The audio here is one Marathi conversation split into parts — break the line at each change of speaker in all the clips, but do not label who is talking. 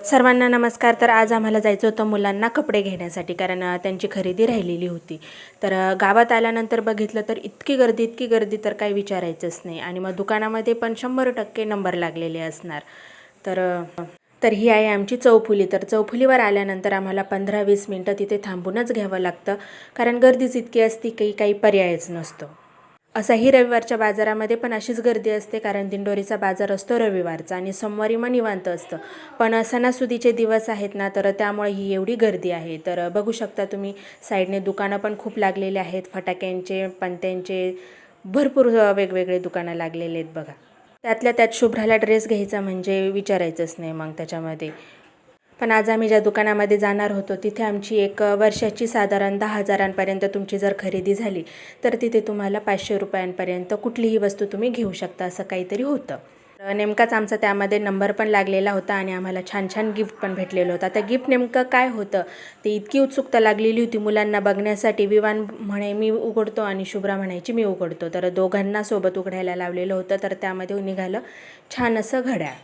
सर्वांना नमस्कार। तर आज आम्हाला जायचं होतं मुलांना कपडे घेण्यासाठी, कारण त्यांची खरेदी राहिलेली होती। तर गावात आल्यानंतर बघितलं तर इतकी गर्दी तर काही विचारायचंच नाही। आणि मग दुकानामध्ये पण 100% नंबर लागलेले असणार। तर ही आहे आमची चौफुली। तर चौफुलीवर आल्यानंतर आम्हाला 15-20 मिनटं तिथे थांबूनच घ्यावं लागतं, कारण गर्दीच इतकी असती की काही पर्यायच नसतो। असाही रविवारच्या बाजारामध्ये पण अशीच गर्दी असते, कारण दिंडोरीचा बाजार असतो रविवारचा आणि सोमवारी मग निवांत असतं। पण सणासुदीचे दिवस आहेत ना, तर त्यामुळे ही एवढी गर्दी आहे। तर बघू शकता तुम्ही, साईडने दुकानं पण खूप लागलेले आहेत, फटाक्यांचे, पणत्यांचे, भरपूर वेगवेगळे दुकानं लागलेले आहेत बघा। त्यातल्या त्यात शुभ्राला ड्रेस घ्यायचा म्हणजे विचारायचंच नाही मग त्याच्यामध्ये। पण आज आम्ही ज्या दुकानामध्ये जाणार होतो तिथे आमची एक वर्षाची साधारण 10,000पर्यंत तुमची जर खरेदी झाली तर तिथे तुम्हाला 500 रुपयांपर्यंत कुठलीही वस्तू तुम्ही घेऊ शकता, असं काहीतरी होतं। नेमकाच आमचा त्यामध्ये नंबर पण लागलेला होता आणि आम्हाला छान छान गिफ्ट पण भेटलेलं होतं। त्या गिफ्ट नेमकं काय होतं ते इतकी उत्सुकता लागलेली होती मुलांना बघण्यासाठी। विवान म्हणे मी उघडतो आणि शुभ्रा म्हणायची मी उघडतो, तर दोघांना सोबत उघडायला लावलेलं होतं। तर त्यामध्ये निघालं छान असं घड्याळ।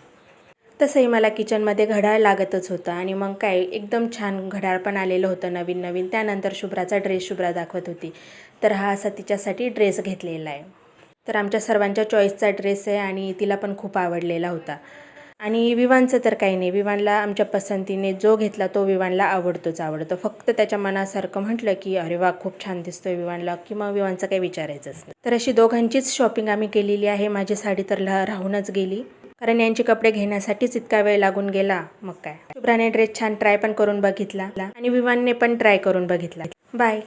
तसंही मला किचनमध्ये घड्याळ लागतच होतं आणि मग काय एकदम छान घड्याळ पण आलेलं होतं नवीन। त्यानंतर शुभ्राचा ड्रेस शुभ्रा दाखवत होती, तर हा असा तिच्यासाठी ड्रेस घेतलेला आहे। तर आमच्या सर्वांच्या चॉईसचा ड्रेस आहे आणि तिला पण खूप आवडलेला होता। आणि विवानचं तर काही नाही, विवानला आमच्या पसंतीने जो घेतला तो विवानला आवडतो। फक्त त्याच्या मनासारखं म्हटलं की अरे वा खूप छान दिसतोय विवानला, की मग विवानचं काही विचारायचंच नाही। तर अशी दोघांचीच शॉपिंग आम्ही केलेली आहे। माझी साडी तर राहूनच गेली, कारण यांचे कपडे घेण्यासाठीच इतका वेळ लागून गेला। मग काय, शुभ्राने ड्रेस छान ट्राय पण करून बघितला आणि विवानने पण ट्राय करून बघितला। बाय।